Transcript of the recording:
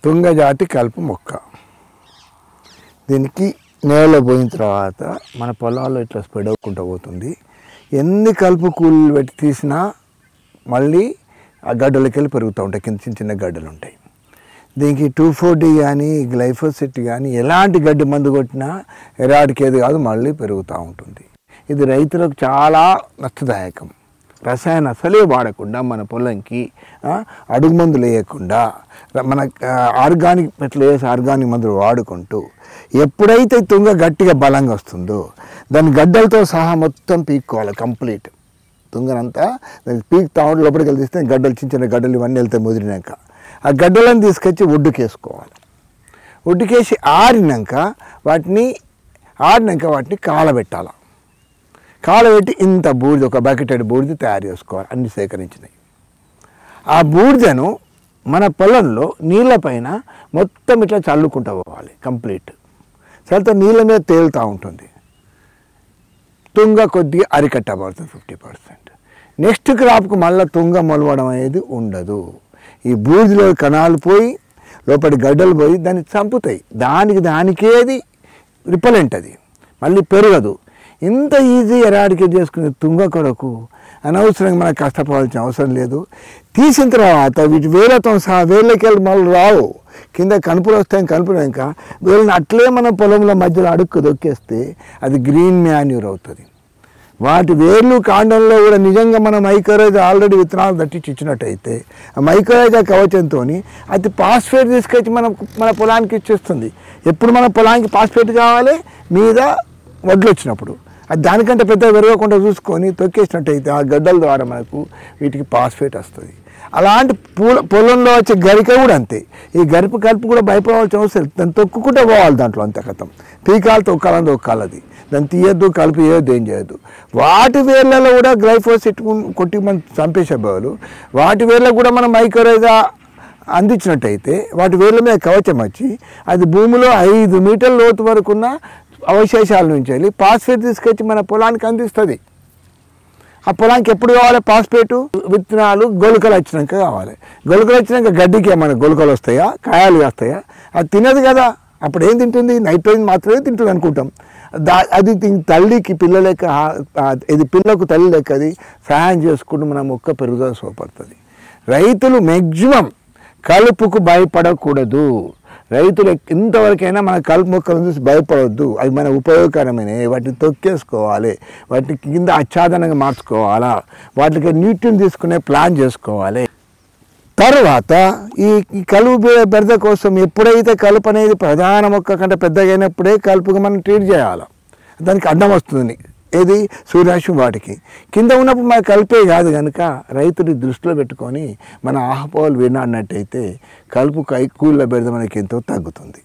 తుంగజాతి కలుపు మొక్క. దీనికి నేలలో పోయిన తర్వాత మన పొలాల్లో ఇట్లా స్ప్రెడ్ అవ్వకుండా పోతుంది. ఎన్ని కలుపు కూలీలు పెట్టి తీసినా మళ్ళీ ఆ గడ్డలకి వెళ్ళి పెరుగుతూ ఉంటాయి. కింద చిన్న చిన్న గడ్డలు ఉంటాయి. దీనికి 2,4-D కానీ గ్లైఫోసెట్ కానీ ఎలాంటి గడ్డి మందు కొట్టినా ఎరాడికేది కాదు, మళ్ళీ పెరుగుతూ ఉంటుంది. ఇది రైతులకు చాలా నష్టదాయకం. రసాయన అసలే వాడకుండా మన పొలంకి అడుగు మందులు వేయకుండా మన ఆర్గానిక్ ఆర్గానిక్ మందులు వాడుకుంటూ ఎప్పుడైతే తుంగ గట్టిగా బలంగా వస్తుందో దాని గడ్డలతో సహా మొత్తం పీక్కోవాలి. కంప్లీట్ తుంగనంతా పీక్తా ఉంటే లోపలికి వెళ్ళి తీస్తే గడ్డలు చిన్న చిన్న గడ్డలు ఇవన్నీ వెళ్తాయి. ముదిరినాక ఆ గడ్డలను తీసుకొచ్చి ఒడ్డుకేసుకోవాలి. ఒడ్డుకేసి ఆరినాక వాటిని కాలబెట్టాలి. కాలబెట్టి ఇంత బూడిద, ఒక బకెటెడ్ బూడిద తయారు చేసుకోవాలి. అన్ని సేకరించినాయి. ఆ బూడిదను మన పొలంలో నీళ్ళపైన మొత్తం ఇట్లా చల్లుకుంటూ పోవాలి. కంప్లీట్ చల్లితే నీళ్ళ మీద తేలుతూ ఉంటుంది. తుంగ కొద్దిగా అరికట్టబడుతుంది 50%. నెక్స్ట్ క్రాప్కు మళ్ళీ తుంగ మొలవడం అనేది ఉండదు. ఈ బూడిదలో కణాలు పోయి లోపలి గడ్డలు పోయి దాన్ని చంపుతాయి. దానికేది రిపలెంట్, అది మళ్ళీ పెరగదు. ఇంత ఈజీ ఎరాడికేట్ చేసుకునే తుంగ కొరకు అనవసరంగా మనకు కష్టపడాల్సిన అవసరం లేదు. తీసిన తర్వాత వీటి వేలతో సహా వేళ్ళకి వెళ్ళి మళ్ళీ రావు, కింద కనుపులు వస్తాయి. కనుపునాక వీళ్ళని అట్లే మన పొలంలో మధ్యలో అడుక్కు దొక్కేస్తే అది గ్రీన్ మ్యాన్యూర్ అవుతుంది. వాటి వేర్లు కాండంలో కూడా నిజంగా మనం మైక్రోరైజా ఆల్రెడీ విత్తనాలు దట్టించి ఇచ్చినట్టయితే ఆ మైక్రోరైజా కవచంతో అది పాస్ఫేట్ తీసుకొచ్చి మన పొలానికి ఇచ్చేస్తుంది. ఎప్పుడు మన పొలానికి పాస్ఫేట్ కావాలి? మీద వడ్లు వచ్చినప్పుడు. అది దానికంటే పెద్ద పెరగకుండా చూసుకొని తొక్కేసినట్టయితే ఆ గడ్డల ద్వారా మనకు వీటికి పాస్ఫేట్ వస్తుంది. అలాంటి పొలంలో వచ్చే గరిక కూడా అంతే. ఈ కలుపు కూడా భయపడవలసిన అవసరం, దాన్ని తొక్కుకుంటూ పోవాలి. దాంట్లో అంతే కథం. పీకాలు తొక్కాలి. అది దాన్ని తీయద్దు, కలుపు చేయొద్దు, ఏం చేయొద్దు. వాటి వేర్లలో కూడా గ్లైఫోసెట్ కొట్టి మనం చంపేసే బదులు వాటి వేర్లకు కూడా మనం మైక్రోరైజా అందించినట్టయితే వాటి వేర్ల మీద కవచం వచ్చి అది భూమిలో 5 మీటర్ల లోతు వరకున్న అవశేషాల నుంచి వెళ్ళి పాస్ఫేట్ తీసుకొచ్చి మన పొలానికి అందిస్తుంది. ఆ పొలానికి ఎప్పుడు కావాలి పాస్ఫేటు? విత్తనాలు గొలుకలు వచ్చినాక కావాలి. గొలుకలు వచ్చినాక గడ్డికి ఏమైనా గొలుకలు వస్తాయా, కాయలు వస్తాయా? అది తినదు కదా. అప్పుడు ఏం తింటుంది? నైట్రోజన్ మాత్రమే తింటుంది అనుకుంటాం. అది తల్లికి పిల్ల లెక్క, ఇది పిల్లకు తల్లి లెక్క అది సహాయం చేసుకుంటూ మన మొక్క పెరుగుదల సోపడుతుంది. రైతులు మ్యాక్సిమం కలుపుకు భయపడకూడదు. రైతులు ఇంతవరకైనా మన కలుపు మొక్కలను చూసి భయపడవద్దు. అవి మన ఉపయోగకరమైనవి. వాటిని తొక్కేసుకోవాలి, వాటిని కింద ఆచ్ఛాదనంగా మార్చుకోవాలా, వాటికి న్యూట్రియం తీసుకునే ప్లాన్ చేసుకోవాలి. తర్వాత ఈ కలుపు బెరద కోసం ఎప్పుడైతే కలుపు అనేది ప్రధాన మొక్క కంటే పెద్దగా అయినప్పుడే కలుపుగా మనం ట్రీట్ చేయాలి. దానికి అడ్డం వస్తుంది ఏది? సూర్యరశ్మి. వాటికి కింద ఉన్నప్పుడు మనకు కలిపే కాదు కనుక రైతుని దృష్టిలో పెట్టుకొని మన ఆహపోలు వినాడినట్టయితే కలుపు కూలీల బెరద మనకి ఎంతో తగ్గుతుంది.